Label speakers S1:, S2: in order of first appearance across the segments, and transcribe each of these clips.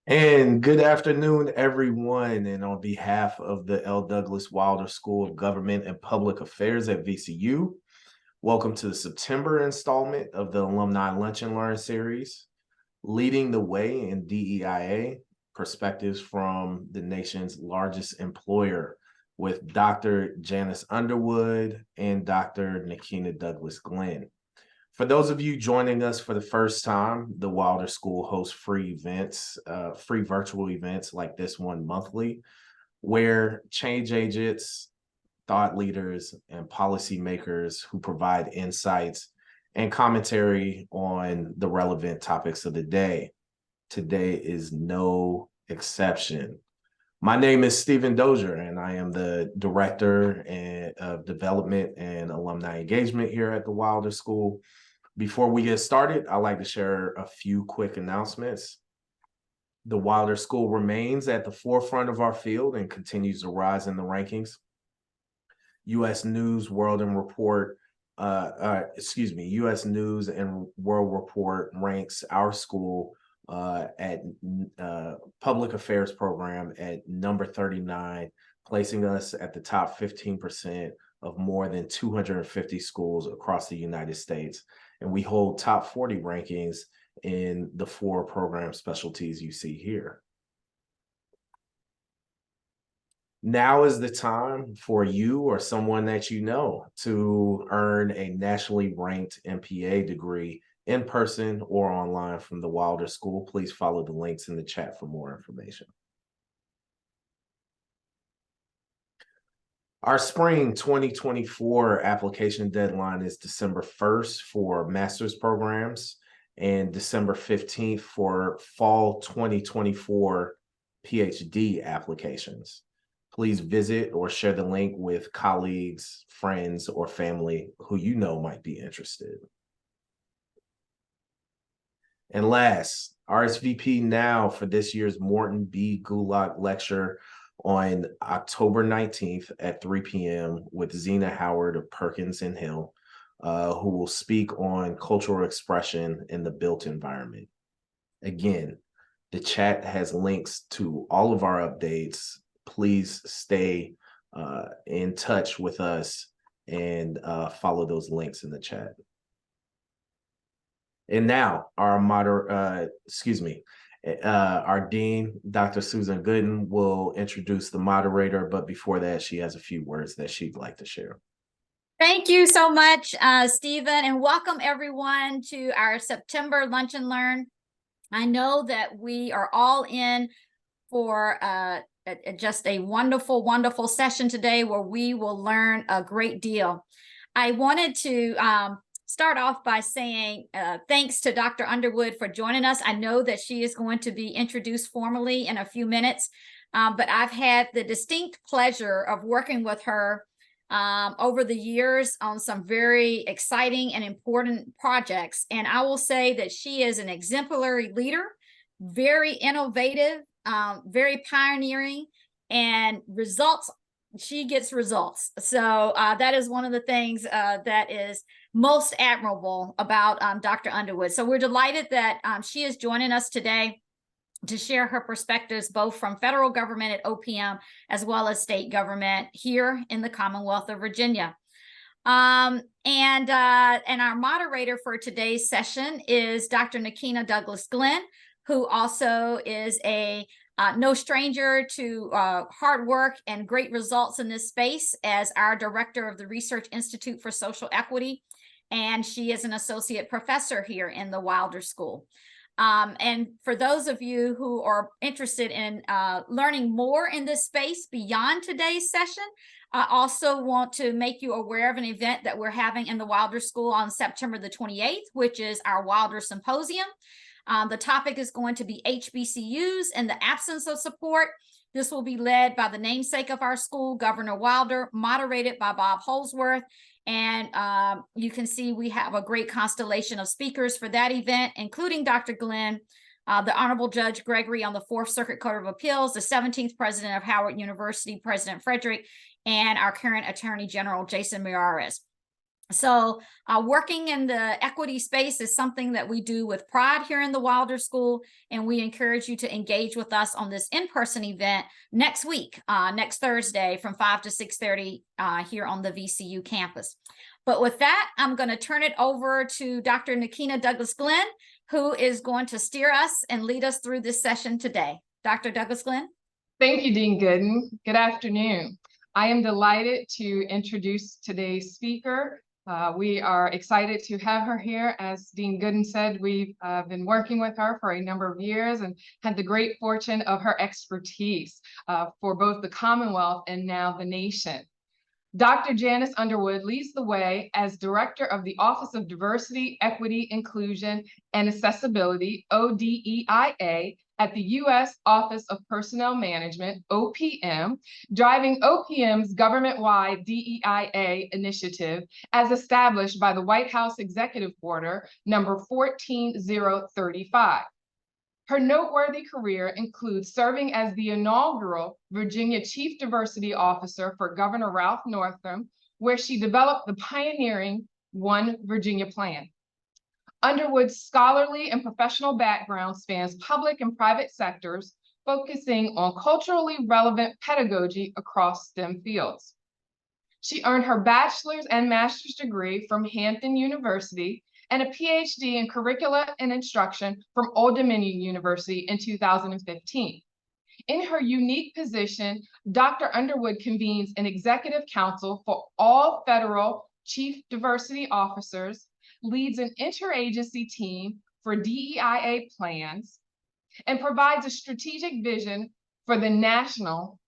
S1: And good afternoon, everyone. And on behalf of the L. Douglas Wilder School of Government and Public Affairs at VCU, welcome to the September installment of the Alumni Lunch and Learn series, Leading the Way in DEIA, Perspectives from the Nation's Largest Employer, with Dr. Janice Underwood and Dr. Nikina Douglas Glenn. For those of you joining us for the first time, the Wilder School hosts free events, free virtual events like this one monthly, where change agents, thought leaders, and policymakers who provide insights and commentary on the relevant topics of the day. Today is no exception. My name is Stephen Dozier, and I am the Director of Development and Alumni Engagement here at the Wilder School. Before we get started, I'd like to share a few quick announcements. The Wilder School remains at the forefront of our field and continues to rise in the rankings. U.S. News World and Report, U.S. News and World Report ranks our school at Public Affairs Program at number 39, placing us at the top 15% of more than 250 schools across the United States. And we hold top 40 rankings in the 4 program specialties you see here. Now is the time for you or someone that you know to earn a nationally ranked MPA degree in person or online from the Wilder School. Please follow the links in the chat for more information. Our spring 2024 application deadline is December 1st for master's programs and December 15th for fall 2024 PhD applications. Please visit or share the link with colleagues, friends, or family who you know might be interested. And last, RSVP now for this year's Morton B. Gulak Lecture on October 19th at 3 p.m. with Zena Howard of Perkins and Hill, who will speak on cultural expression in the built environment. Again, the chat has links to all of our updates. Please stay in touch with us and follow those links in the chat. And now our our dean, Dr. Susan Gooden, will introduce the moderator, but before that, she has a few words that she'd like to share.
S2: Thank you so much, Stephen, and welcome everyone to our September Lunch and Learn. I know that we are all in for just a wonderful, wonderful session today where we will learn a great deal. I wanted to start off by saying thanks to Dr. Underwood for joining us. I know that she is going to be introduced formally in a few minutes, but I've had the distinct pleasure of working with her over the years on some very exciting and important projects. And I will say that she is an exemplary leader, very innovative, very pioneering, and results. She gets results. So that is one of the things that is most admirable about Dr. Underwood. So we're delighted that she is joining us today to share her perspectives, both from federal government at OPM as well as state government here in the Commonwealth of Virginia. And our moderator for today's session is Dr. Nikina Douglas Glenn, who also is a no stranger to hard work and great results in this space as our director of the Research Institute for Social Equity. And she is an associate professor here in the Wilder School. And for those of you who are interested in learning more in this space beyond today's session, I also want to make you aware of an event that we're having in the Wilder School on September the 28th, which is our Wilder Symposium. The topic is going to be HBCUs in the absence of support. This will be led by the namesake of our school, Governor Wilder, moderated by Bob Holsworth. And you can see we have a great constellation of speakers for that event, including Dr. Glenn, the Honorable Judge Gregory on the 4th Circuit Court of Appeals, the 17th President of Howard University, President Frederick, and our current Attorney General, Jason Miyares. So working in the equity space is something that we do with pride here in the Wilder School, and we encourage you to engage with us on this in-person event next week, next Thursday from 5 to 6:30 here on the VCU campus. But with that, I'm going to turn it over to Dr. Nakina Douglas-Glenn, who is going to steer us and lead us through this session today. Dr. Douglas-Glenn.
S3: Thank you, Dean Gooden. Good afternoon. I am delighted to introduce today's speaker. We are excited to have her here. As Dean Gooden said, we've been working with her for a number of years and had the great fortune of her expertise for both the Commonwealth and now the nation. Dr. Janice Underwood leads the way as Director of the Office of Diversity, Equity, Inclusion, and Accessibility, ODEIA, at the U.S. Office of Personnel Management, OPM, driving OPM's government-wide DEIA initiative as established by the White House Executive Order number 14035. Her noteworthy career includes serving as the inaugural Virginia Chief Diversity Officer for Governor Ralph Northam, where she developed the pioneering One Virginia Plan. Underwood's scholarly and professional background spans public and private sectors, focusing on culturally relevant pedagogy across STEM fields. She earned her bachelor's and master's degree from Hampton University and a PhD in curricula and instruction from Old Dominion University in 2015. In her unique position, Dr. Underwood convenes an executive council for all federal chief diversity officers, leads an interagency team for DEIA plans, and provides a strategic vision for the national,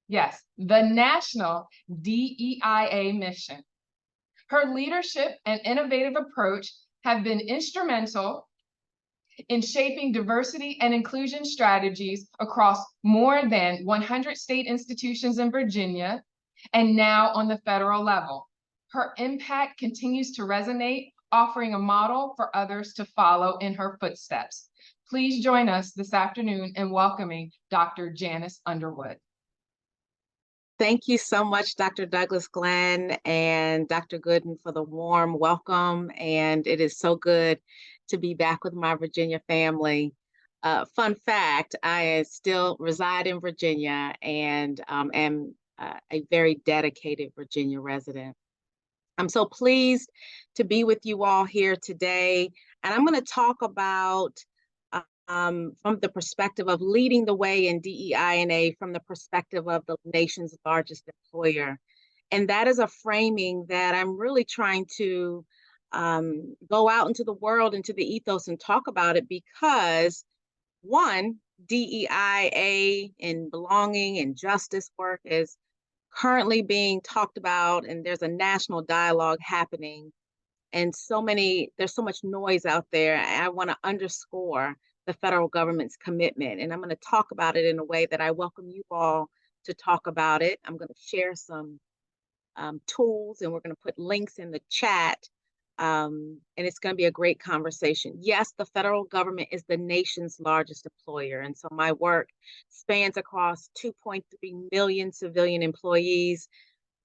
S3: yes, the national DEIA mission. Her leadership and innovative approach have been instrumental in shaping diversity and inclusion strategies across more than 100 state institutions in Virginia and now on the federal level. Her impact continues to resonate, offering a model for others to follow in her footsteps. Please join us this afternoon in welcoming Dr. Janice Underwood.
S4: Thank you so much, Dr. Douglas-Glenn and Dr. Gooden, for the warm welcome. And it is so good to be back with my Virginia family. Fun fact, I still reside in Virginia and am a very dedicated Virginia resident. I'm so pleased to be with you all here today. And I'm going to talk about from the perspective of leading the way in DEIA, from the perspective of the nation's largest employer. And that is a framing that I'm really trying to go out into the world, into the ethos, and talk about it because, one, DEIA and belonging and justice work is currently being talked about, and there's a national dialogue happening. And there's so much noise out there. I want to underscore the federal government's commitment. And I'm going to talk about it in a way that I welcome you all to talk about it. I'm going to share some tools, and we're going to put links in the chat. And it's going to be a great conversation. Yes, the federal government is the nation's largest employer. And so my work spans across 2.3 million civilian employees,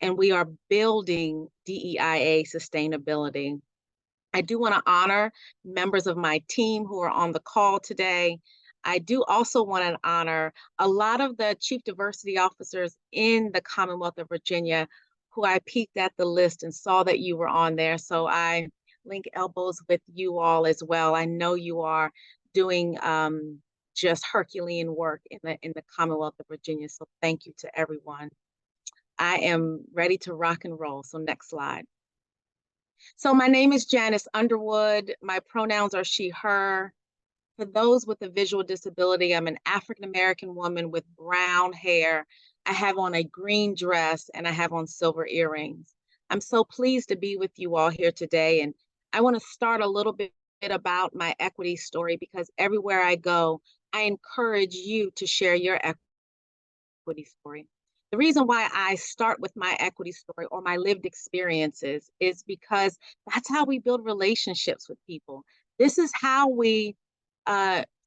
S4: and we are building DEIA sustainability. I do want to honor members of my team who are on the call today. I do also want to honor a lot of the chief diversity officers in the Commonwealth of Virginia who I peeked at the list and saw that you were on there. So I link elbows with you all as well. I know you are doing just Herculean work in the Commonwealth of Virginia. So thank you to everyone. I am ready to rock and roll. So next slide. So my name is Janice Underwood. My pronouns are she, her. For those with a visual disability, I'm an African-American woman with brown hair. I have on a green dress and I have on silver earrings. I'm so pleased to be with you all here today. And I want to start a little bit about my equity story because everywhere I go, I encourage you to share your equity story. The reason why I start with my equity story or my lived experiences is because that's how we build relationships with people. This is how we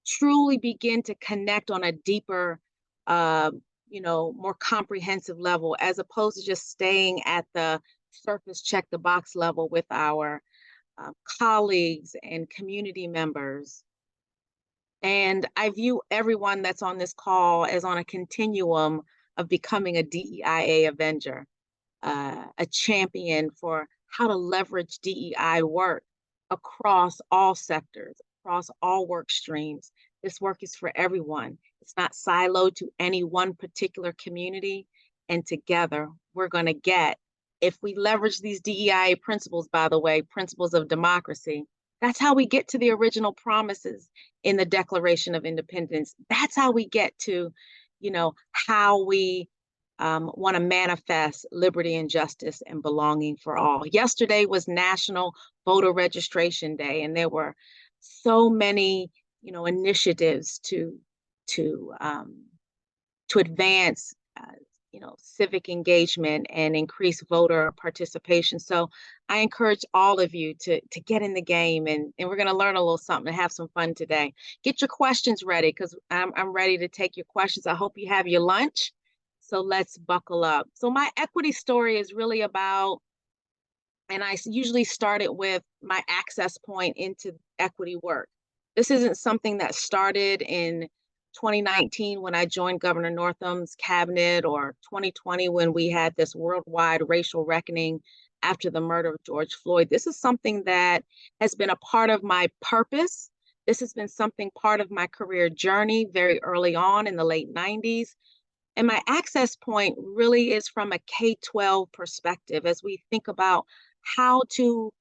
S4: truly begin to connect on a deeper, more comprehensive level, as opposed to just staying at the surface check the box level with our colleagues and community members. And I view everyone that's on this call as on a continuum of becoming a DEIA Avenger, a champion for how to leverage DEI work across all sectors, across all work streams. This work is for everyone. It's not siloed to any one particular community. And together, we're going to get, if we leverage these DEIA principles, by the way, principles of democracy, that's how we get to the original promises in the Declaration of Independence. That's how we get to, how we want to manifest liberty and justice and belonging for all. Yesterday was National Voter Registration Day, and there were so many, initiatives to advance, civic engagement and increase voter participation. So I encourage all of you to get in the game, and we're going to learn a little something and have some fun today. Get your questions ready, because I'm ready to take your questions. I hope you have your lunch. So let's buckle up. So my equity story is really about, and I usually start it with my access point into equity work. This isn't something that started in 2019 when I joined Governor Northam's cabinet, or 2020 when we had this worldwide racial reckoning after the murder of George Floyd. This is something that has been a part of my purpose. This has been something part of my career journey very early on in the late 90s. And my access point really is from a K-12 perspective, as we think about how to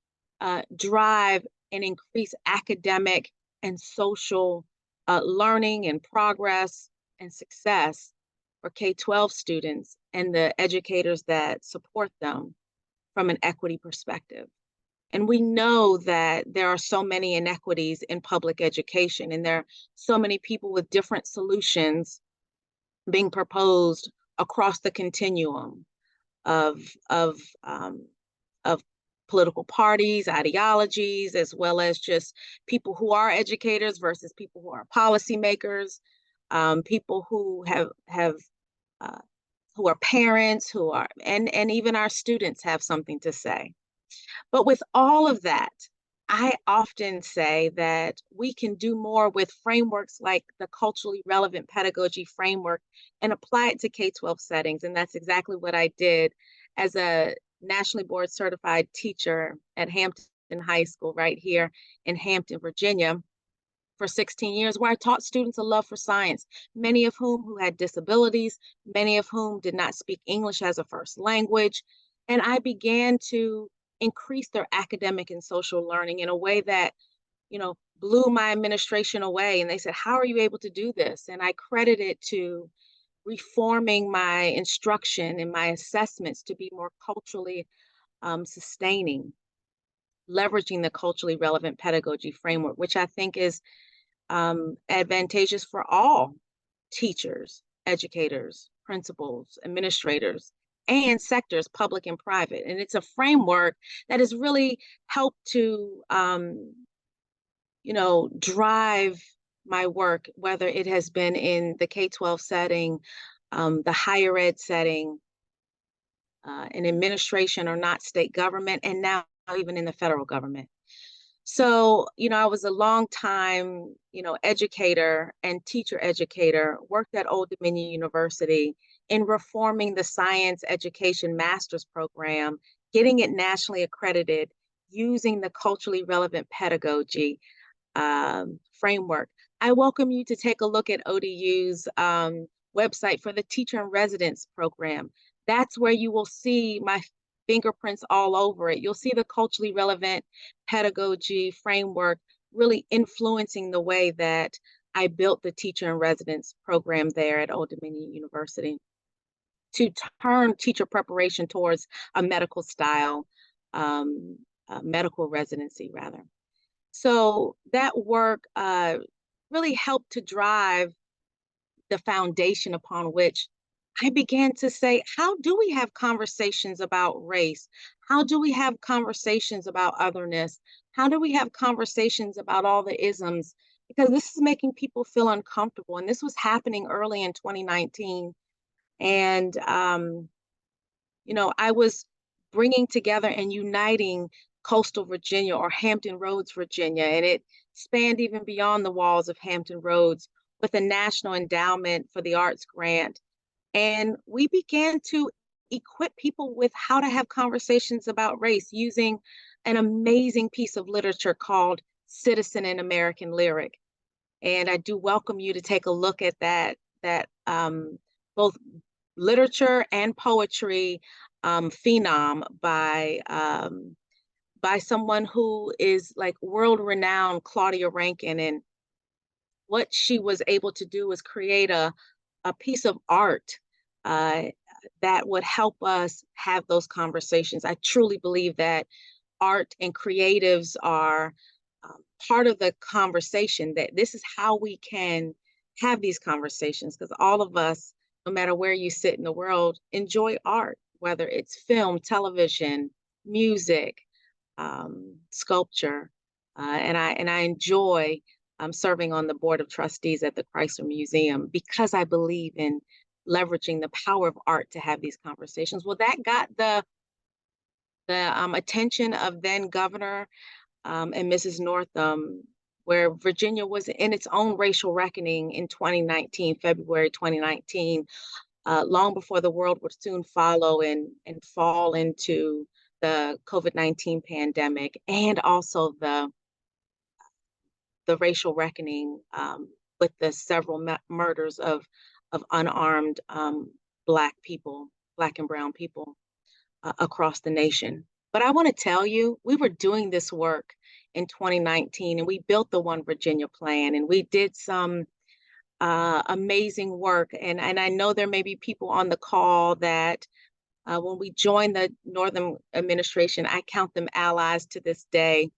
S4: drive and increase academic and social learning and progress and success for K-12 students and the educators that support them from an equity perspective. And we know that there are so many inequities in public education, and there are so many people with different solutions being proposed across the continuum of political parties, ideologies, as well as just people who are educators versus people who are policymakers, people who who are parents, and even our students have something to say. But with all of that, I often say that we can do more with frameworks like the culturally relevant pedagogy framework and apply it to K-12 settings. And that's exactly what I did as a nationally board certified teacher at Hampton High School right here in Hampton, Virginia, for 16 years, where I taught students a love for science, many of whom had disabilities, many of whom did not speak English as a first language. And I began to increase their academic and social learning in a way that, blew my administration away. And they said, "How are you able to do this?" And I credit it to reforming my instruction and my assessments to be more culturally sustaining, leveraging the culturally relevant pedagogy framework, which I think is advantageous for all teachers, educators, principals, administrators, and sectors, public and private. And it's a framework that has really helped to, drive my work, whether it has been in the K-12 setting, the higher ed setting, in administration or not state government, and now even in the federal government. So, I was a long time, educator and teacher educator, worked at Old Dominion University in reforming the science education master's program, getting it nationally accredited, using the culturally relevant pedagogy framework. I welcome you to take a look at ODU's website for the teacher in residence program. That's where you will see my fingerprints all over it. You'll see the culturally relevant pedagogy framework really influencing the way that I built the teacher in residence program there at Old Dominion University to turn teacher preparation towards a medical style, medical residency rather. So that work really helped to drive the foundation upon which I began to say, how do we have conversations about race? How do we have conversations about otherness? How do we have conversations about all the isms? Because this is making people feel uncomfortable. And this was happening early in 2019. And, I was bringing together and uniting coastal Virginia or Hampton Roads, Virginia. And it spanned even beyond the walls of Hampton Roads with a National Endowment for the Arts grant. And we began to equip people with how to have conversations about race using an amazing piece of literature called Citizen and American Lyric. And I do welcome you to take a look at that both literature and poetry phenom by someone who is like world-renowned, Claudia Rankin. And what she was able to do was create a piece of art that would help us have those conversations. I truly believe that art and creatives are part of the conversation, that this is how we can have these conversations, because all of us, no matter where you sit in the world, enjoy art, whether it's film, television, music, sculpture, and I enjoy serving on the board of trustees at the Chrysler Museum because I believe in leveraging the power of art to have these conversations. Well, that got the attention of then Governor and Mrs. Northam, where Virginia was in its own racial reckoning in 2019, February 2019, long before the world would soon follow and fall into the COVID-19 pandemic, and also the racial reckoning with the several murders of unarmed Black people, Black and brown people across the nation. But I want to tell you, we were doing this work in 2019, and we built the One Virginia Plan, and we did some amazing work. And I know there may be people on the call that when we joined the Northam administration, I count them allies to this day.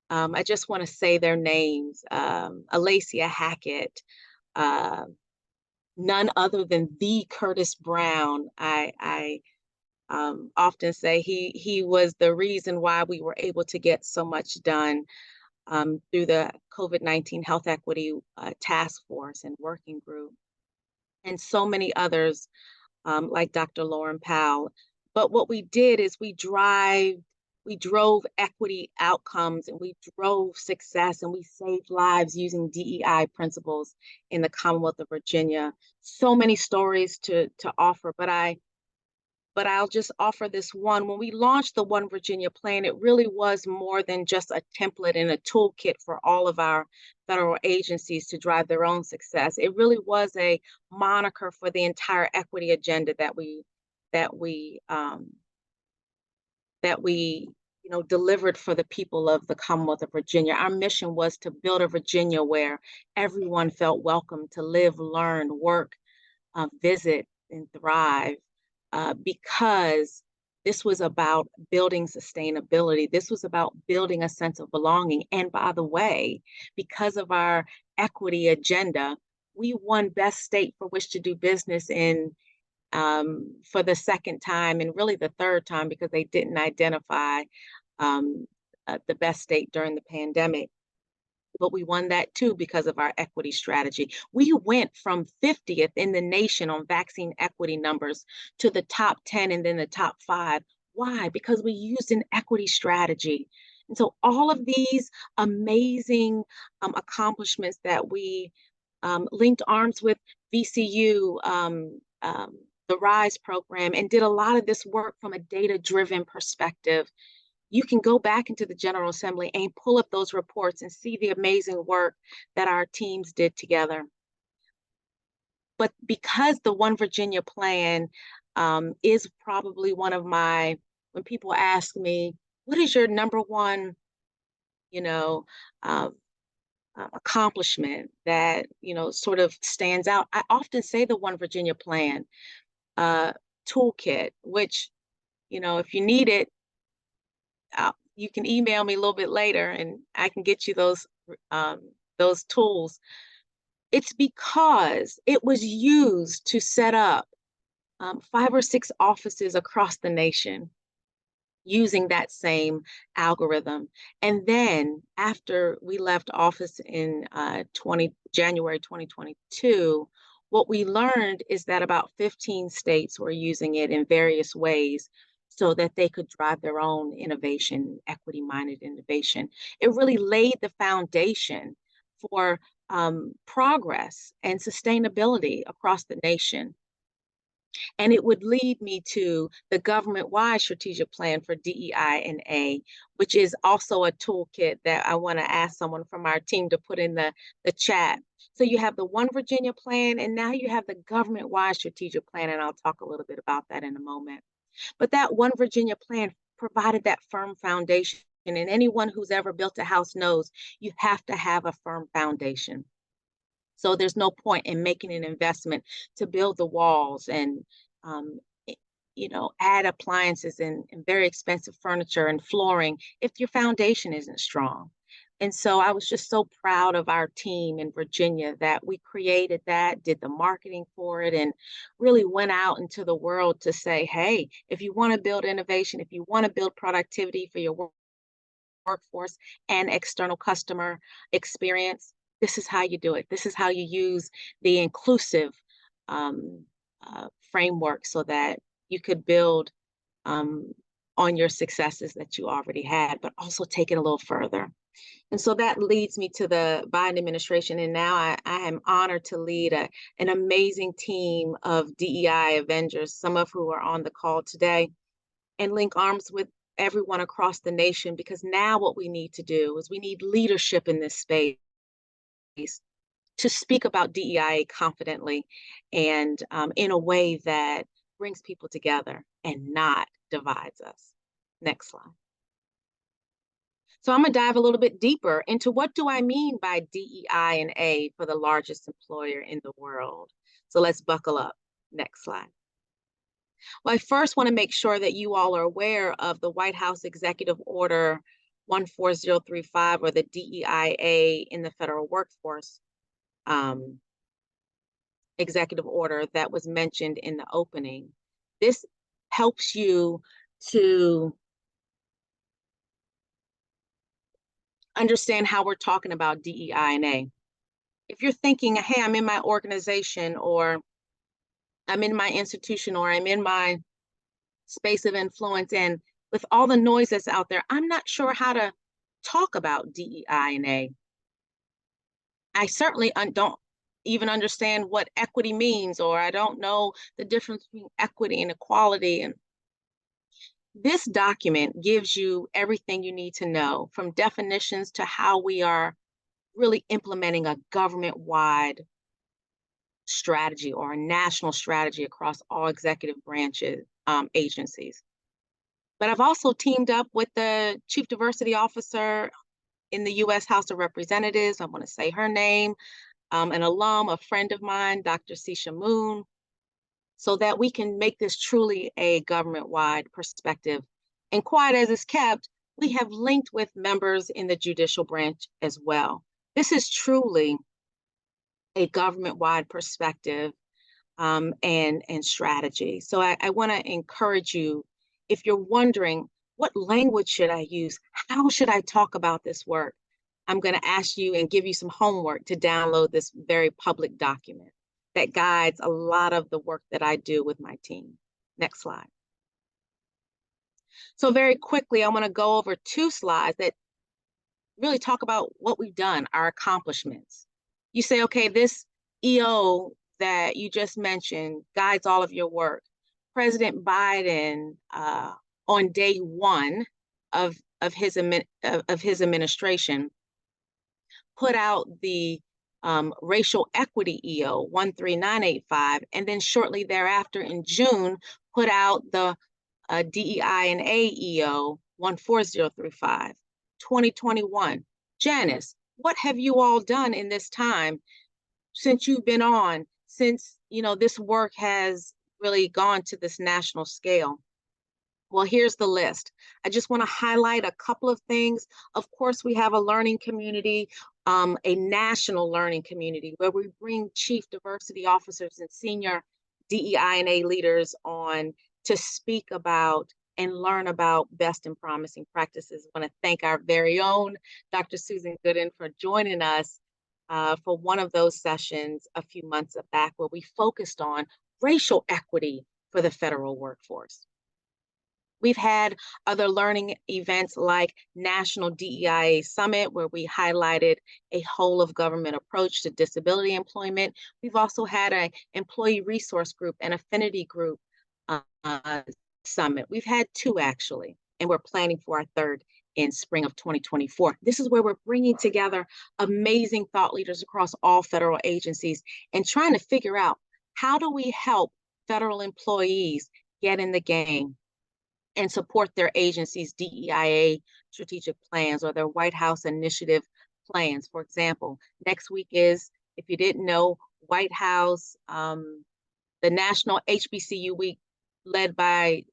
S4: I just want to say their names: Alacia Hackett, none other than the Curtis Brown. I often say he was the reason why we were able to get so much done through the COVID-19 Health Equity Task Force and Working Group, and so many others like Dr. Lauren Powell. But what we did is we drove equity outcomes, and we drove success, and we saved lives using DEI principles in the Commonwealth of Virginia. So many stories to offer, but I'll just offer this one. When we launched the One Virginia Plan, it really was more than just a template and a toolkit for all of our federal agencies to drive their own success. It really was a moniker for the entire equity agenda that we delivered for the people of the Commonwealth of Virginia. Our mission was to build a Virginia where everyone felt welcome to live, learn, work, visit, and thrive. Because this was about building sustainability. This was about building a sense of belonging. And by the way, because of our equity agenda, we won Best State for which to do business in for the second time, and really the third time, because they didn't identify the best state during the pandemic. But we won that too because of our equity strategy. We went from 50th in the nation on vaccine equity numbers to the top 10 and then the top 5. Why? Because we used an equity strategy. And so all of these amazing accomplishments that we linked arms with VCU, the RISE program, and did a lot of this work from a data-driven perspective. You can go back into the General Assembly and pull up those reports and see the amazing work that our teams did together. But because the One Virginia Plan is probably one of my, when people ask me, what is your number one, accomplishment that, sort of stands out, I often say the One Virginia Plan toolkit, which, if you need it, you can email me a little bit later and I can get you those tools. It's because it was used to set up 5 or 6 offices across the nation using that same algorithm. And then after we left office in January 2022, what we learned is that about 15 states were using it in various ways. so that they could drive their own innovation, equity-minded innovation. It really laid the foundation for progress and sustainability across the nation. And it would lead me to the government-wide strategic plan for DEI&A, which is also a toolkit that I want to ask someone from our team to put in the chat. So you have the One Virginia plan, and now you have the government-wide strategic plan, and I'll talk a little bit about that in a moment. But that One Virginia plan provided that firm foundation, and anyone who's ever built a house knows you have to have a firm foundation. So there's no point in making an investment to build the walls and, add appliances and very expensive furniture and flooring if your foundation isn't strong. And so I was just so proud of our team in Virginia that we created that, did the marketing for it, and really went out into the world to say, hey, if you want to build innovation, if you want to build productivity for your workforce and external customer experience, this is how you do it. This is how you use the inclusive framework so that you could build on your successes that you already had, but also take it a little further. And so that leads me to the Biden administration. And now I am honored to lead an amazing team of DEI Avengers, some of who are on the call today, and link arms with everyone across the nation, because now what we need to do is we need leadership in this space to speak about DEI confidently and in a way that brings people together and not divides us. Next slide. So I'm gonna dive a little bit deeper into what do I mean by DEI&A for the largest employer in the world. So let's buckle up. Next slide. Well, I first want to make sure that you all are aware of the White House Executive Order 14035, or the DEIA in the federal workforce executive order that was mentioned in the opening. This helps you to understand how we're talking about DEI&A. If you're thinking, hey, I'm in my organization, or I'm in my institution, or I'm in my space of influence, and with all the noise that's out there, I'm not sure how to talk about DEI&A. I certainly don't even understand what equity means, or I don't know the difference between equity and equality. And this document gives you everything you need to know, from definitions to how we are really implementing a government-wide strategy or a national strategy across all executive branches, agencies. But I've also teamed up with the Chief Diversity Officer in the U.S. House of Representatives. I want to say her name, an alum, a friend of mine, Dr. Sisha Moon, so that we can make this truly a government-wide perspective. And quiet as it's kept, we have linked with members in the judicial branch as well. This is truly a government-wide perspective and strategy. So I want to encourage you, if you're wondering, what language should I use? How should I talk about this work? I'm going to ask you and give you some homework to download this very public document that guides a lot of the work that I do with my team. Next slide. So very quickly, I want to go over 2 slides that really talk about what we've done, our accomplishments. You say, okay, this EO that you just mentioned guides all of your work. President Biden, on day 1 of his administration, put out the racial equity EO 13985, and then shortly thereafter in June put out the DEI&A EO 14035. 2021. Janice, what have you all done in this time since you've been on, since this work has really gone to this national scale? Well, here's the list. I just want to highlight a couple of things. Of course, we have a learning community, a national learning community, where we bring chief diversity officers and senior DEI&A leaders on to speak about and learn about best and promising practices. I want to thank our very own Dr. Susan Gooden for joining us for one of those sessions a few months back, where we focused on racial equity for the federal workforce. We've had other learning events like National DEIA Summit, where we highlighted a whole of government approach to disability employment. We've also had an employee resource group and affinity group summit. We've had 2 actually, and we're planning for our 3rd in spring of 2024. This is where we're bringing together amazing thought leaders across all federal agencies and trying to figure out, how do we help federal employees get in the game and support their agency's DEIA strategic plans or their White House initiative plans. For example, next week is, if you didn't know, White House, the National HBCU Week, led by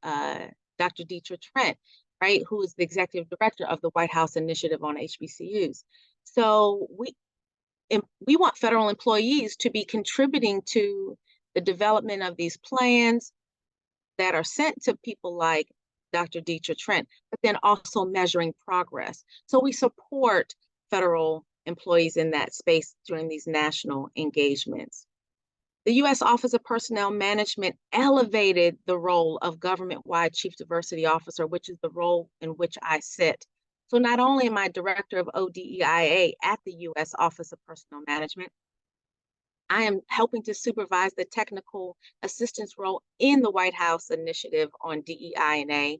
S4: Dr. Deidre Trent, right, who is the executive director of the White House Initiative on HBCUs. So we want federal employees to be contributing to the development of these plans that are sent to people like Dr. Deidre Trent, but then also measuring progress. So we support federal employees in that space during these national engagements. The U.S. Office of Personnel Management elevated the role of government-wide Chief Diversity Officer, which is the role in which I sit. So not only am I Director of ODEIA at the U.S. Office of Personnel Management, I am helping to supervise the technical assistance role in the White House initiative on DEIA,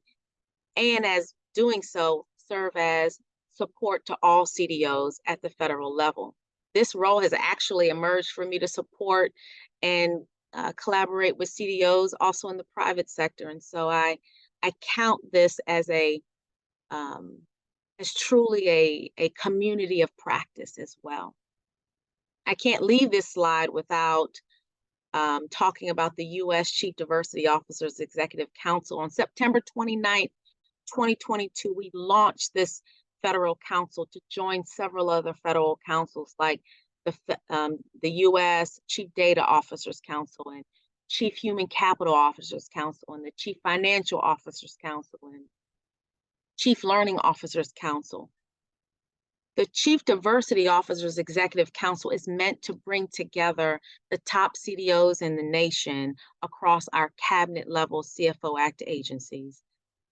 S4: and as doing so, serve as support to all CDOs at the federal level. This role has actually emerged for me to support and collaborate with CDOs also in the private sector. And so I count this as truly a community of practice as well. I can't leave this slide without talking about the U.S. Chief Diversity Officers Executive Council. On September 29th, 2022, we launched this federal council to join several other federal councils like the U.S. Chief Data Officers Council and Chief Human Capital Officers Council and the Chief Financial Officers Council and Chief Learning Officers Council. The Chief Diversity Officers Executive Council is meant to bring together the top CDOs in the nation across our cabinet level CFO Act agencies.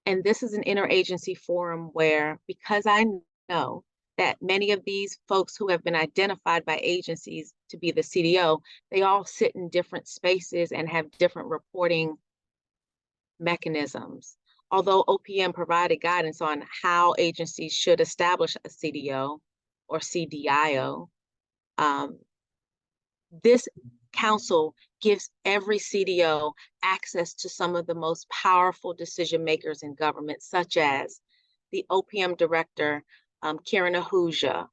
S4: And this is an interagency forum where, because I know that many of these folks who have been identified by agencies to be the CDO, they all sit in different spaces and have different reporting mechanisms. Although OPM provided guidance on how agencies should establish a CDO or CDIO, this council gives every CDO access to some of the most powerful decision makers in government, such as the OPM director, Karen Ahuja,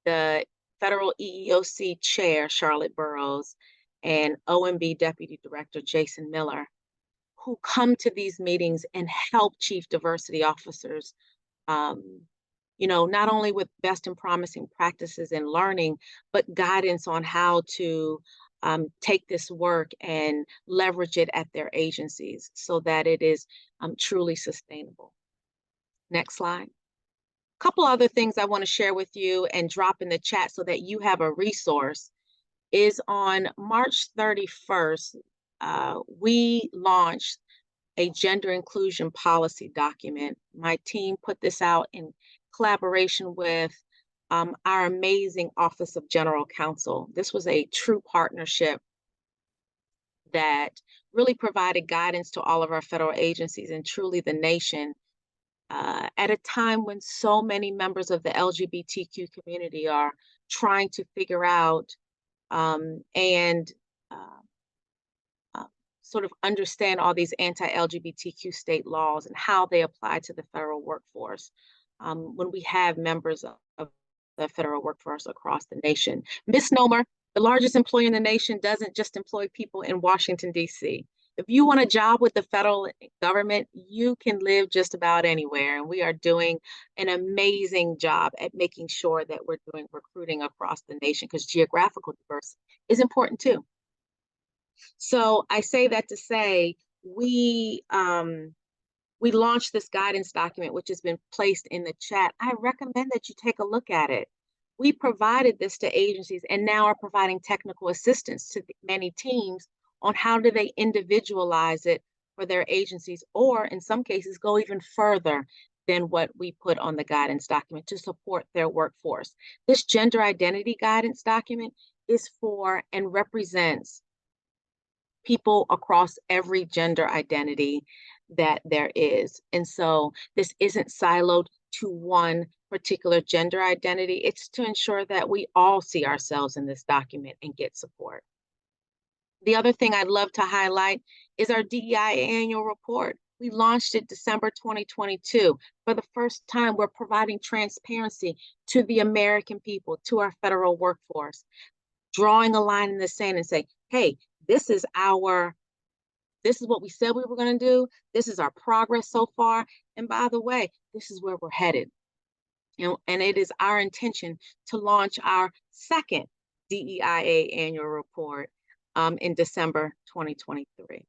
S4: the federal EEOC chair, Charlotte Burrows, and OMB deputy director, Jason Miller, who come to these meetings and help chief diversity officers, not only with best and promising practices and learning, but guidance on how to take this work and leverage it at their agencies so that it is truly sustainable. Next slide. A couple other things I want to share with you and drop in the chat so that you have a resource is on March 31st, we launched a gender inclusion policy document. My team put this out in collaboration with our amazing Office of General Counsel. This was a true partnership that really provided guidance to all of our federal agencies and truly the nation at a time when so many members of the LGBTQ community are trying to figure out and sort of understand all these anti-LGBTQ state laws and how they apply to the federal workforce when we have members of the federal workforce across the nation. Misnomer, the largest employer in the nation doesn't just employ people in Washington, D.C. If you want a job with the federal government, you can live just about anywhere. And we are doing an amazing job at making sure that we're doing recruiting across the nation because geographical diversity is important too. So I say that to say we launched this guidance document, which has been placed in the chat. I recommend that you take a look at it. We provided this to agencies and now are providing technical assistance to many teams on how do they individualize it for their agencies, or in some cases go even further than what we put on the guidance document to support their workforce. This gender identity guidance document is for and represents people across every gender identity that there is. And so this isn't siloed to one particular gender identity. It's to ensure that we all see ourselves in this document and get support. The other thing I'd love to highlight is our DEIA annual report. We launched it December 2022. For the first time, we're providing transparency to the American people, to our federal workforce, drawing a line in the sand and say, hey, this is what we said we were going to do. This is our progress so far. And by the way, this is where we're headed. And it is our intention to launch our second DEIA annual report in December 2023.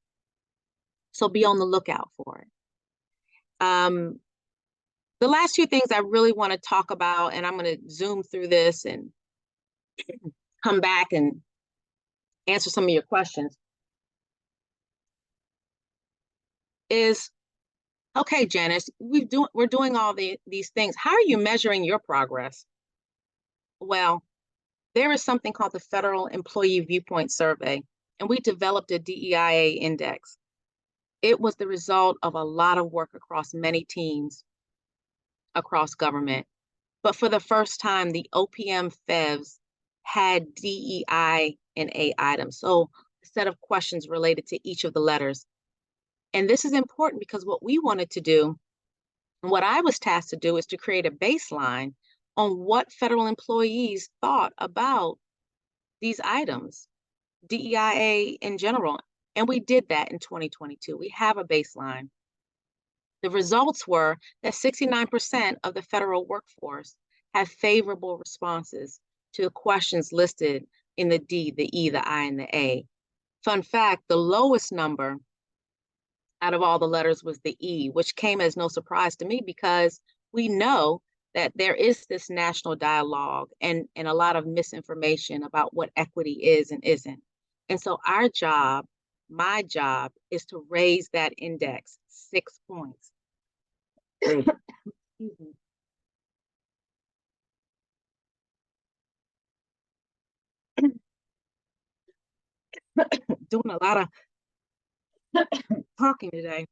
S4: So be on the lookout for it. The last few things I really want to talk about, and I'm going to zoom through this and come back and answer some of your questions, is, okay, Janice, we're doing all these things. How are you measuring your progress? Well, there is something called the Federal Employee Viewpoint Survey, and we developed a DEIA index. It was the result of a lot of work across many teams across government. But for the first time, the OPM FEVs had DEI and A items. So a set of questions related to each of the letters. And this is important because what we wanted to do, and what I was tasked to do, is to create a baseline on what federal employees thought about these items, DEIA in general. And we did that in 2022. We have a baseline. The results were that 69% of the federal workforce have favorable responses to the questions listed in the D, the E, the I, and the A. Fun fact, the lowest number out of all the letters was the E, which came as no surprise to me because we know that there is this national dialogue and a lot of misinformation about what equity is and isn't. And so our job, my job, is to raise that index 6 points. Excuse me. Doing a lot of talking today.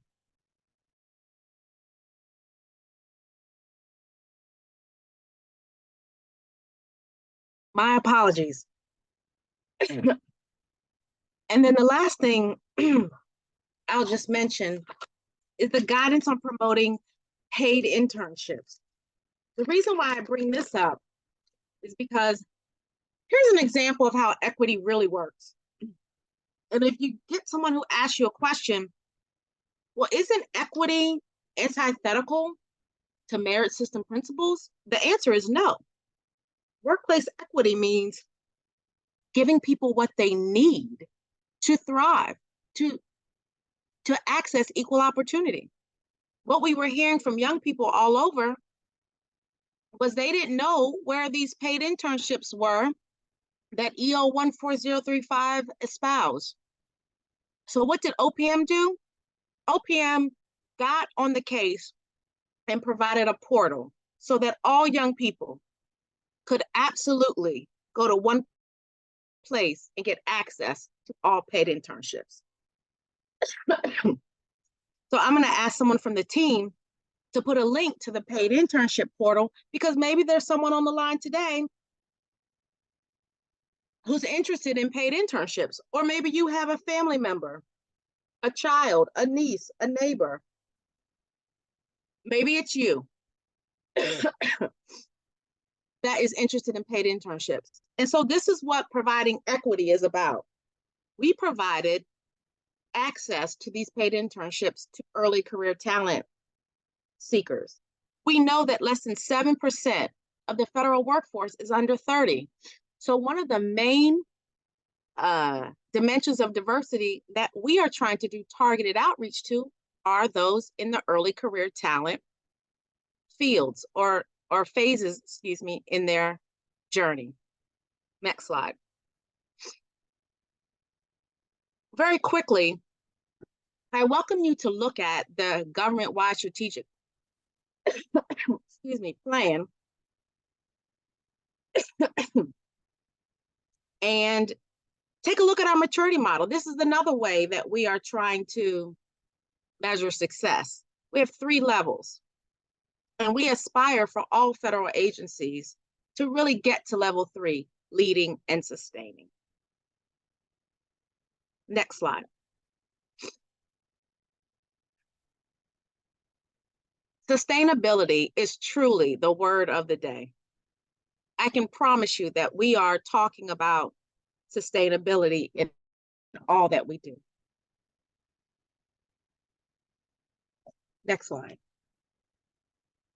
S4: My apologies. And then the last thing I'll just mention is the guidance on promoting paid internships. The reason why I bring this up is because here's an example of how equity really works. And if you get someone who asks you a question, well, isn't equity antithetical to merit system principles? The answer is no. Workplace equity means giving people what they need to thrive, to access equal opportunity. What we were hearing from young people all over was they didn't know where these paid internships were that EO 14035 espoused. So what did OPM do? OPM got on the case and provided a portal so that all young people could absolutely go to one place and get access to all paid internships. So I'm going to ask someone from the team to put a link to the paid internship portal, because maybe there's someone on the line today who's interested in paid internships, or maybe you have a family member, a child, a niece, a neighbor. Maybe it's you that is interested in paid internships. And so this is what providing equity is about. We provided access to these paid internships to early career talent seekers. We know that less than 7% of the federal workforce is under 30. So one of the main dimensions of diversity that we are trying to do targeted outreach to are those in the early career talent fields or phases, excuse me, in their journey. Next slide. Very quickly, I welcome you to look at the government-wide strategic excuse me, plan and take a look at our maturity model. This is another way that we are trying to measure success. We have 3 levels, and we aspire for all federal agencies to really get to level 3, leading and sustaining. Next slide. Sustainability is truly the word of the day. I can promise you that we are talking about sustainability in all that we do. Next slide.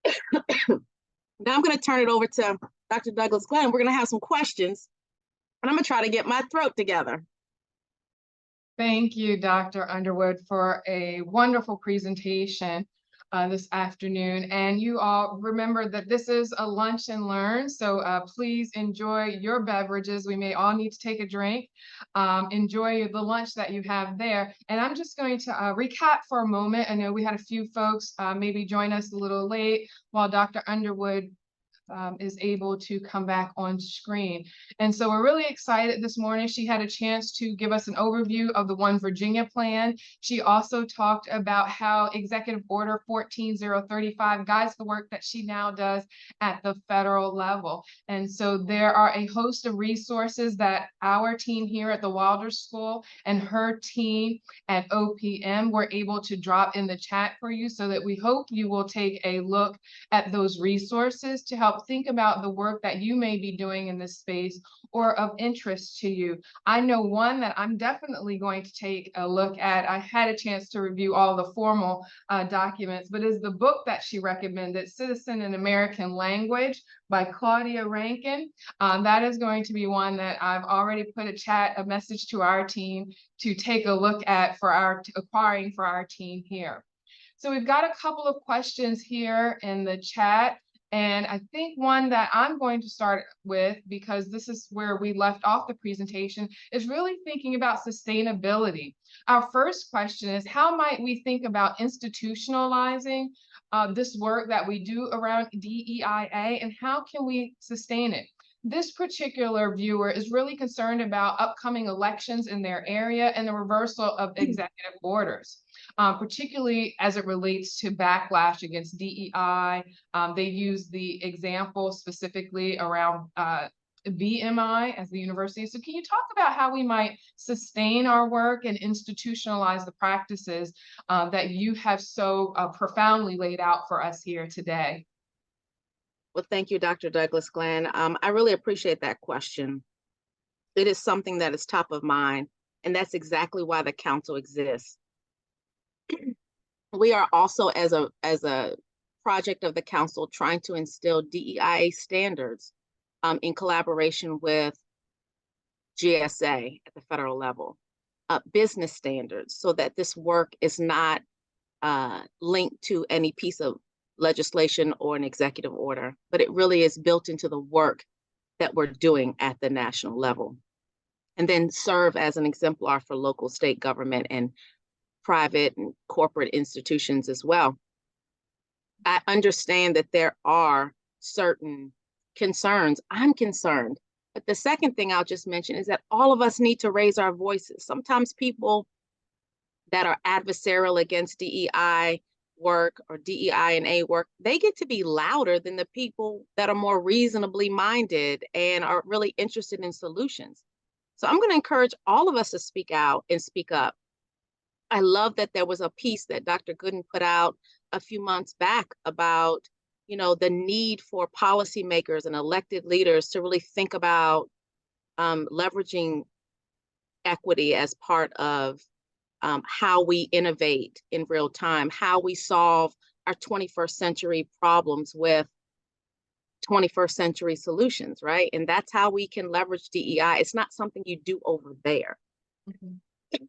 S4: Now I'm going to turn it over to Dr. Douglas Glenn. We're going to have some questions, and I'm going to try to get my throat together.
S3: Thank you, Dr. Underwood, for a wonderful presentation this afternoon. And you all remember that this is a lunch and learn, so please enjoy your beverages. We may all need to take a drink. Enjoy the lunch that you have there. And I'm just going to recap for a moment. I know we had a few folks maybe join us a little late while Dr. Underwood is able to come back on screen. And so we're really excited this morning. She had a chance to give us an overview of the One Virginia plan. She also talked about how Executive Order 14035 guides the work that she now does at the federal level. And so there are a host of resources that our team here at the Wilder School and her team at OPM were able to drop in the chat for you, so that we hope you will take a look at those resources to help think about the work that you may be doing in this space or of interest to you. I know one that I'm definitely going to take a look at. I had a chance to review all the formal documents, but is the book that she recommended, Citizen in American Language by Claudia Rankin. That is going to be one that I've already put a message to our team to take a look at for acquiring for our team here. So we've got a couple of questions here in the chat. And I think one that I'm going to start with, because this is where we left off the presentation, is really thinking about sustainability. Our first question is, how might we think about institutionalizing this work that we do around DEIA, and how can we sustain it? This particular viewer is really concerned about upcoming elections in their area and the reversal of executive orders. Particularly as it relates to backlash against DEI. They use the example specifically around VMI as the university. So can you talk about how we might sustain our work and institutionalize the practices that you have so profoundly laid out for us here today?
S4: Well, thank you, Dr. Douglas Glenn. I really appreciate that question. It is something that is top of mind, and that's exactly why the council exists. We are also, as a project of the council, trying to instill DEIA standards in collaboration with GSA at the federal level, business standards, so that this work is not linked to any piece of legislation or an executive order, but it really is built into the work that we're doing at the national level, and then serve as an exemplar for local, state government, and private and corporate institutions as well. I understand that there are certain concerns. I'm concerned. But the second thing I'll just mention is that all of us need to raise our voices. Sometimes people that are adversarial against DEI work or DEI and A work, they get to be louder than the people that are more reasonably minded and are really interested in solutions. So I'm going to encourage all of us to speak out and speak up. I love that there was a piece that Dr. Gooden put out a few months back about, the need for policymakers and elected leaders to really think about leveraging equity as part of how we innovate in real time, how we solve our 21st century problems with 21st century solutions, right? And that's how we can leverage DEI. It's not something you do over there. Mm-hmm.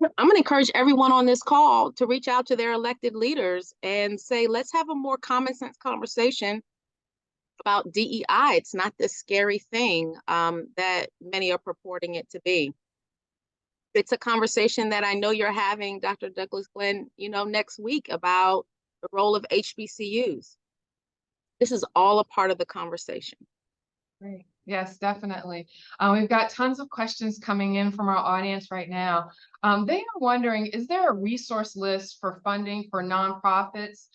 S4: I'm going to encourage everyone on this call to reach out to their elected leaders and say, let's have a more common sense conversation about DEI. It's not this scary thing that many are purporting it to be. it's a conversation that I know you're having, Dr. Douglas Glenn, next week about the role of HBCUs. This is all a part of the conversation.
S3: Great. Yes, definitely. We've got tons of questions coming in from our audience right now. They are wondering, is there a resource list for funding for nonprofits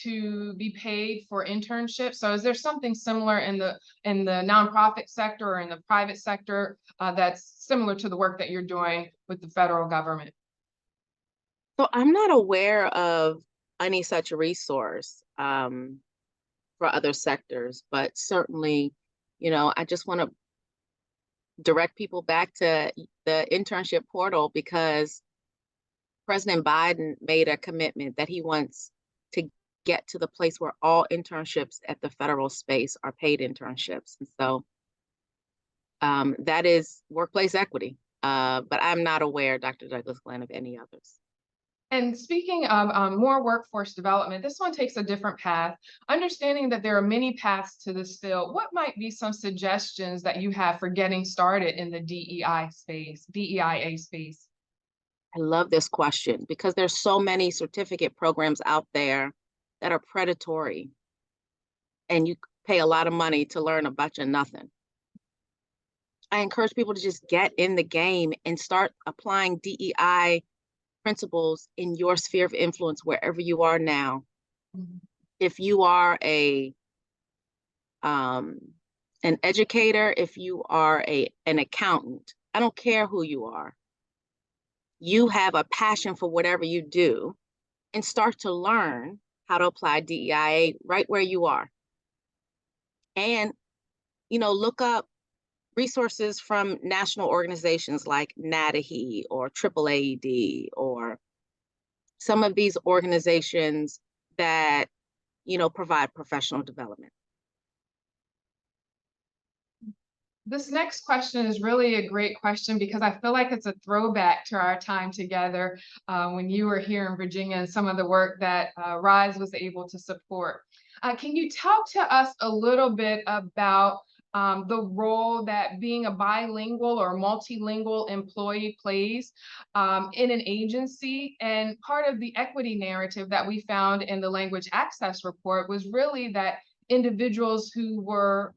S3: to be paid for internships? So is there something similar in the nonprofit sector or in the private sector that's similar to the work that you're doing with the federal government?
S4: So I'm not aware of any such resource for other sectors, but certainly, I just want to direct people back to the internship portal, because President Biden made a commitment that he wants to get to the place where all internships at the federal space are paid internships. And so that is workplace equity, but I'm not aware, Dr. Douglas Glenn, of any others.
S3: And speaking of more workforce development, this one takes a different path. Understanding that there are many paths to this field, what might be some suggestions that you have for getting started in the DEIA space?
S4: I love this question because there's so many certificate programs out there that are predatory, and you pay a lot of money to learn a bunch of nothing. I encourage people to just get in the game and start applying DEI principles in your sphere of influence wherever you are now. Mm-hmm. If you are an educator, if you are an accountant, I don't care who you are. You have a passion for whatever you do, and start to learn how to apply DEIA right where you are. And, look up resources from national organizations like NADAHE or AAAED, or some of these organizations that, provide professional development.
S3: This next question is really a great question because I feel like it's a throwback to our time together when you were here in Virginia and some of the work that RISE was able to support. Can you talk to us a little bit about the role that being a bilingual or multilingual employee plays in an agency? And part of the equity narrative that we found in the language access report was really that individuals who were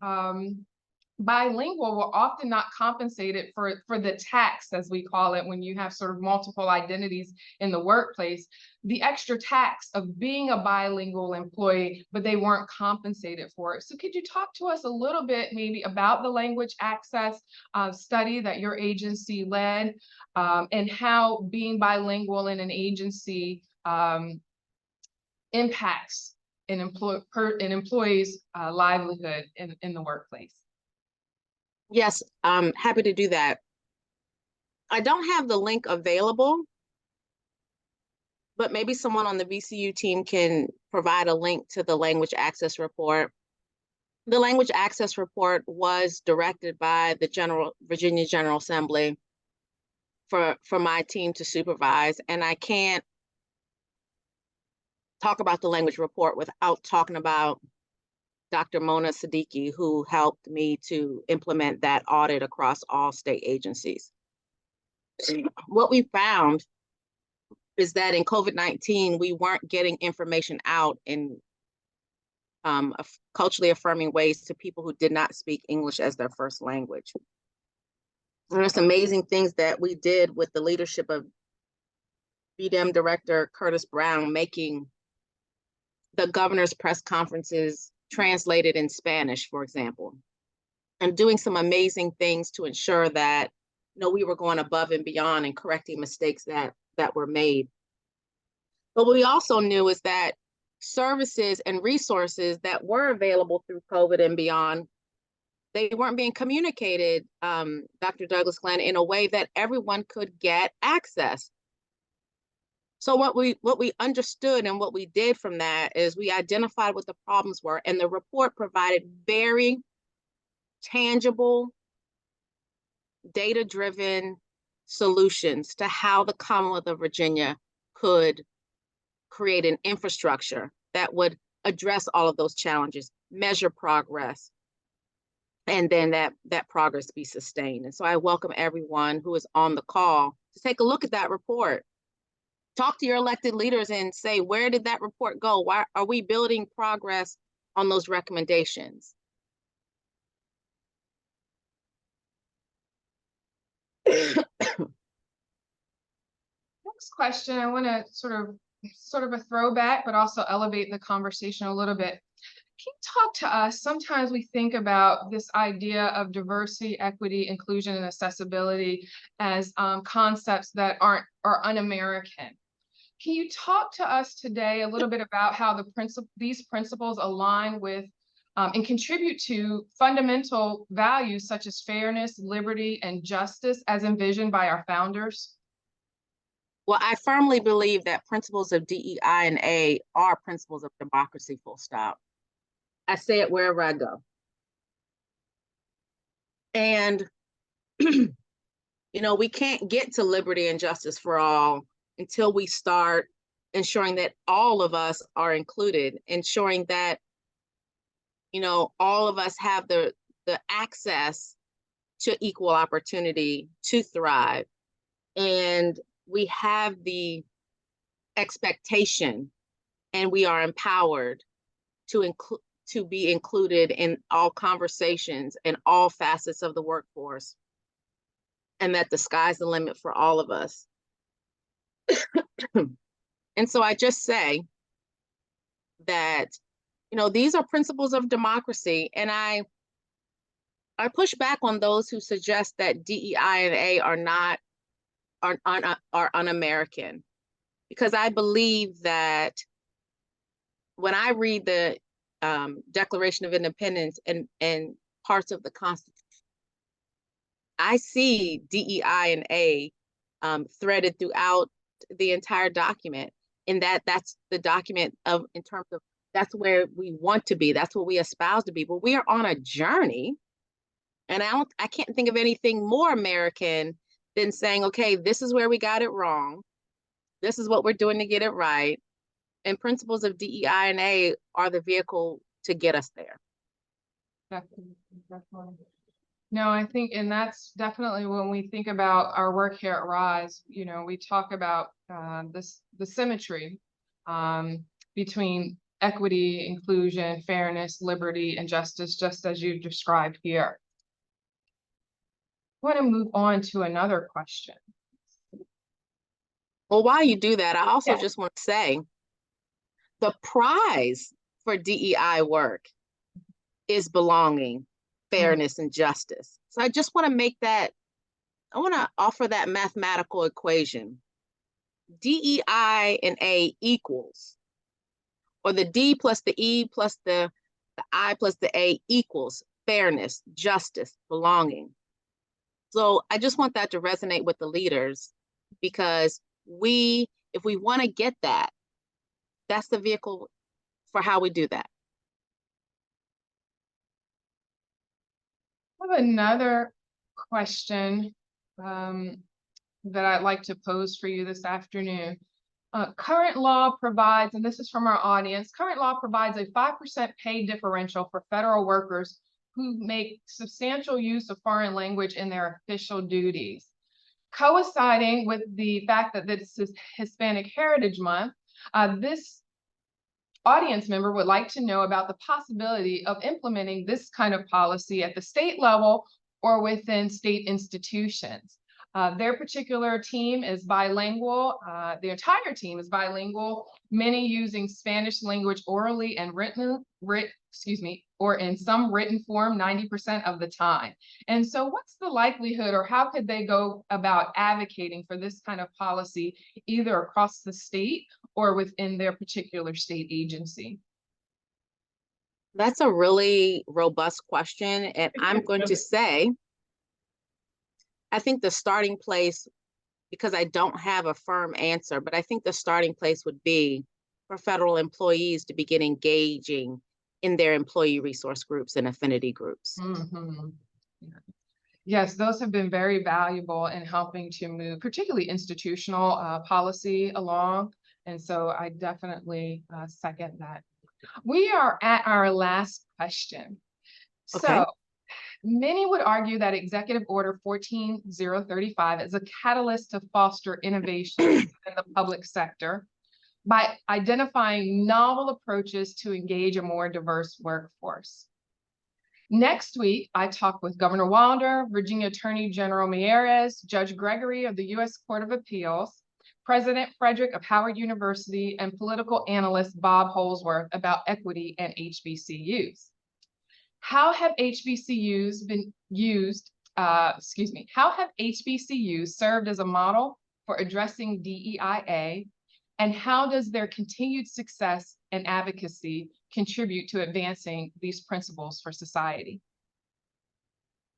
S3: bilingual were often not compensated for the tax, as we call it, when you have sort of multiple identities in the workplace, the extra tax of being a bilingual employee, but they weren't compensated for it. So could you talk to us a little bit maybe about the language access study that your agency led and how being bilingual in an agency impacts an employee's livelihood in the workplace?
S4: Yes, I'm happy to do that. I don't have the link available, but maybe someone on the VCU team can provide a link to the language access report. The language access report was directed by the Virginia General Assembly for my team to supervise, and I can't talk about the language report without talking about Dr. Mona Siddiqui, who helped me to implement that audit across all state agencies. What we found is that in COVID-19, we weren't getting information out in culturally affirming ways to people who did not speak English as their first language. And there's amazing things that we did with the leadership of BDM Director Curtis Brown, making the governor's press conferences translated in Spanish, for example, and doing some amazing things to ensure that we were going above and beyond and correcting mistakes that were made. But what we also knew is that services and resources that were available through COVID and beyond, they weren't being communicated, Dr. Douglas Glenn, in a way that everyone could get access. So what we understood and what we did from that is we identified what the problems were, and the report provided very tangible, data-driven solutions to how the Commonwealth of Virginia could create an infrastructure that would address all of those challenges, measure progress, and then that progress be sustained. And so I welcome everyone who is on the call to take a look at that report. Talk to your elected leaders and say, where did that report go? Why are we building progress on those recommendations?
S3: Next question, I want to sort of a throwback, but also elevate the conversation a little bit. Can you talk to us? Sometimes we think about this idea of diversity, equity, inclusion, and accessibility as concepts that are un-American. Can you talk to us today a little bit about how these principles align with and contribute to fundamental values such as fairness, liberty, and justice as envisioned by our founders?
S4: Well, I firmly believe that principles of DEI and A are principles of democracy, full stop. I say it wherever I go. And, you know, we can't get to liberty and justice for all until we start ensuring that all of us are included, ensuring that, you know, all of us have the access to equal opportunity to thrive. And we have the expectation and we are empowered to be included in all conversations and all facets of the workforce, and that the sky's the limit for all of us. And so I just say that, you know, these are principles of democracy, and I push back on those who suggest that DEI and A are un-American, because I believe that when I read the Declaration of Independence and parts of the Constitution, I see DEI and A threaded throughout the entire document, in that's the document in terms of that's where we want to be, that's what we espouse to be. But we are on a journey, and I can't think of anything more American than saying, okay, this is where we got it wrong, this is what we're doing to get it right, and principles of DEI and A are the vehicle to get us there.
S3: Definitely. No, I think, and that's definitely when we think about our work here at RISE, you know, we talk about the symmetry between equity, inclusion, fairness, liberty, and justice, just as you described here. I want to move on to another question.
S4: Well, while you do that, I also just want to say the prize for DEI work is belonging, fairness, and justice. So I just want to make that, I want to offer that mathematical equation. DEI and A equals, or the D plus the E plus the I plus the A equals fairness, justice, belonging. So I just want that to resonate with the leaders, because if we want to get that, that's the vehicle for how we do that.
S3: I have another question that I'd like to pose for you this afternoon. Current law provides, and this is from our audience, current law provides a 5% pay differential for federal workers who make substantial use of foreign language in their official duties. Coinciding with the fact that this is Hispanic Heritage Month, this audience member would like to know about the possibility of implementing this kind of policy at the state level or within state institutions. Their particular team is bilingual. The entire team is bilingual, many using Spanish language orally and or in some written form 90% of the time. And so what's the likelihood, or how could they go about advocating for this kind of policy, either across the state or within their particular state agency?
S4: That's a really robust question. And I'm going to say, I think the starting place, because I don't have a firm answer, but I think the starting place would be for federal employees to begin engaging in their employee resource groups and affinity groups.
S3: Mm-hmm. Yes, those have been very valuable in helping to move, particularly institutional policy along. And so I definitely second that. We are at our last question.
S4: Okay.
S3: So Many would argue that Executive Order 14035 is a catalyst to foster innovation in the public sector by identifying novel approaches to engage a more diverse workforce. Next week, I talked with Governor Wilder, Virginia Attorney General Mieres, Judge Gregory of the U.S. Court of Appeals, President Frederick of Howard University, and political analyst Bob Holsworth about equity and HBCUs. How have HBCUs been used, how have HBCUs served as a model for addressing DEIA, and how does their continued success and advocacy contribute to advancing these principles for society?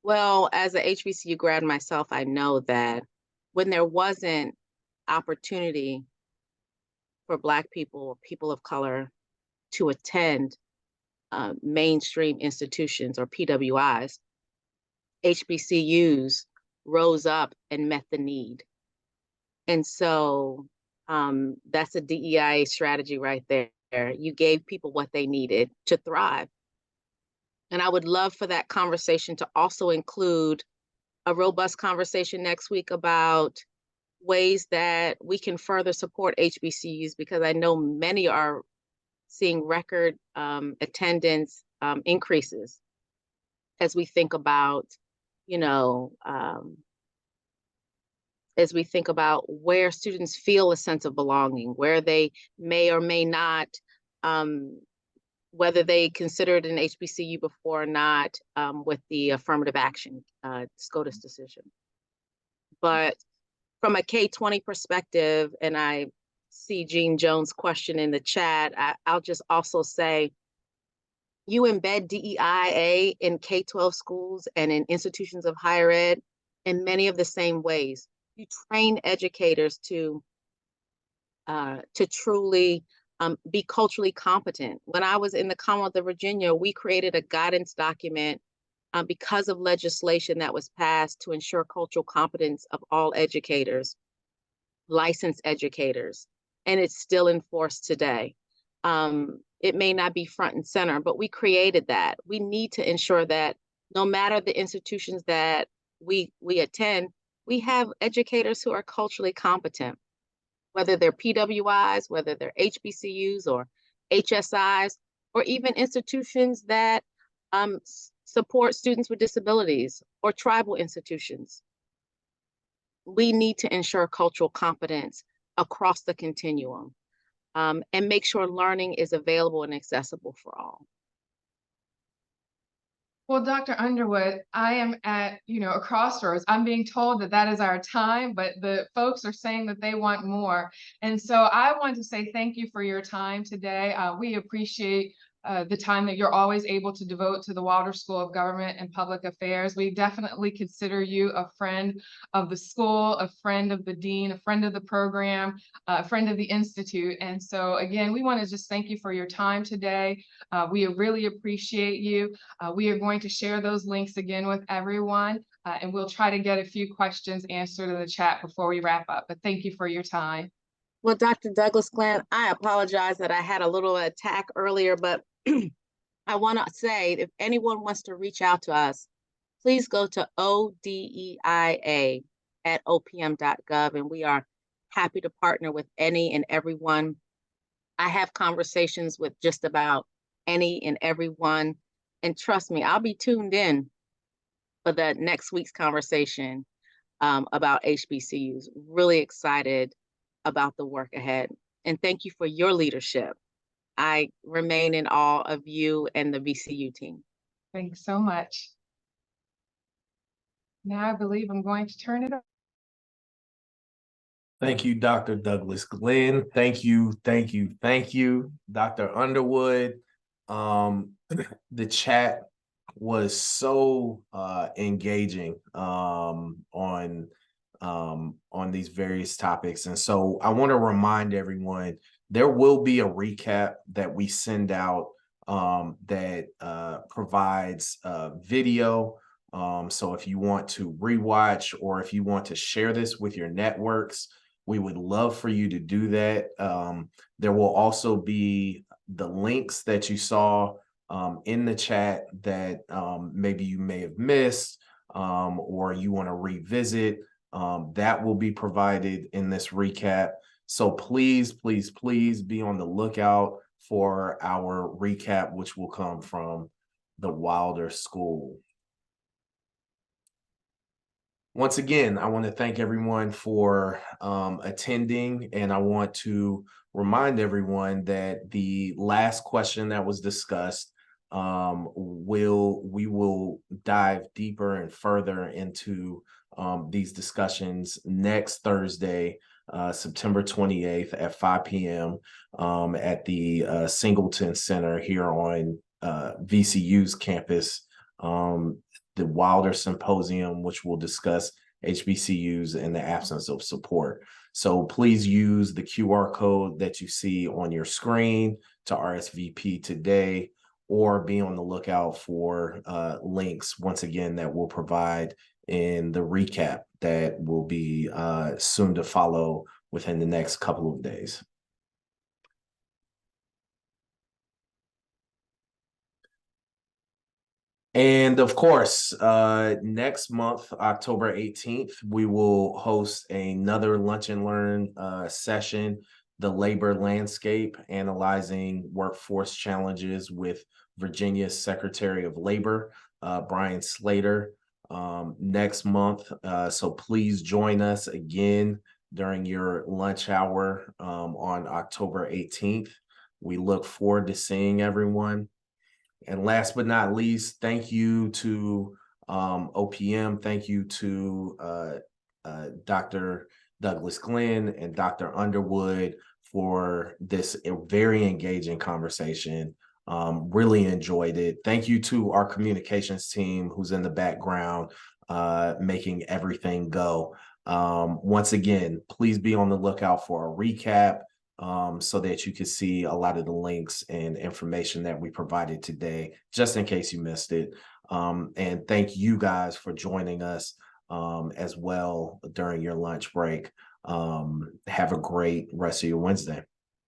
S4: Well, as a HBCU grad myself, I know that when there wasn't opportunity for Black people, people of color, to attend mainstream institutions or PWIs, HBCUs rose up and met the need. And so that's a DEIA strategy right there. You gave people what they needed to thrive. And I would love for that conversation to also include a robust conversation next week about ways that we can further support HBCUs, because I know many are seeing record attendance increases as we think about, as we think about where students feel a sense of belonging, where they may or may not, whether they considered an HBCU before or not, with the affirmative action SCOTUS decision. But from a K-20 perspective, and I see Jean Jones' question in the chat, I'll just also say, you embed DEIA in K-12 schools and in institutions of higher ed in many of the same ways. You train educators to truly be culturally competent. When I was in the Commonwealth of Virginia, we created a guidance document because of legislation that was passed to ensure cultural competence of all educators, licensed educators, and it's still in force today. It may not be front and center, but we created that. We need to ensure that no matter the institutions that we attend, we have educators who are culturally competent, whether they're PWIs, whether they're HBCUs or HSIs, or even institutions that support students with disabilities or tribal institutions. We need to ensure cultural competence across the continuum and make sure learning is available and accessible for all.
S3: Well, Dr. Underwood, I am at, a crossroads. I'm being told that is our time, but the folks are saying that they want more. And so I want to say thank you for your time today. We appreciate the time that you're always able to devote to the Wilder School of Government and Public Affairs. We definitely consider you a friend of the school, a friend of the dean, a friend of the program, a friend of the institute. And so again, we want to just thank you for your time today. We really appreciate you. We are going to share those links again with everyone, and we'll try to get a few questions answered in the chat before we wrap up. But thank you for your time.
S4: Well, Dr. Douglas Glenn, I apologize that I had a little attack earlier, but I want to say, if anyone wants to reach out to us, please go to ODEIA@opm.gov, and we are happy to partner with any and everyone. I have conversations with just about any and everyone, and trust me, I'll be tuned in for the next week's conversation about HBCUs. Really excited about the work ahead, and thank you for your leadership. I remain in awe of you and the VCU team.
S3: Thanks so much. Now I believe I'm going to turn it over.
S1: Thank you, Dr. Douglas Glenn. Thank you, Dr. Underwood. The chat was so engaging on these various topics. And so I want to remind everyone, there will be a recap that we send out that provides video. So if you want to rewatch, or if you want to share this with your networks, we would love for you to do that. There will also be the links that you saw in the chat that maybe you may have missed or you want to revisit. That will be provided in this recap. So please, please, please be on the lookout for our recap, which will come from the Wilder School. Once again, I want to thank everyone for attending, and I want to remind everyone that the last question that was discussed, we will dive deeper and further into these discussions next Thursday, September 28th at 5 p.m. At the Singleton Center here on VCU's campus. The Wilder Symposium, which will discuss HBCUs in the absence of support. So please use the QR code that you see on your screen to RSVP today, or be on the lookout for links, once again, that we'll provide in the recap that will be soon to follow within the next couple of days. And of course, next month, October 18th, we will host another Lunch and Learn session, The Labor Landscape, Analyzing Workforce Challenges with Virginia's Secretary of Labor, Brian Slater, next month. So please join us again during your lunch hour on October 18th. We look forward to seeing everyone. And last but not least, thank you to OPM. Thank you to Dr. Douglas Glenn and Dr. Underwood for this very engaging conversation. Really enjoyed it. Thank you to our communications team who's in the background making everything go. Once again, please be on the lookout for a recap so that you can see a lot of the links and information that we provided today, just in case you missed it. And thank you guys for joining us as well during your lunch break. Have a great rest of your Wednesday.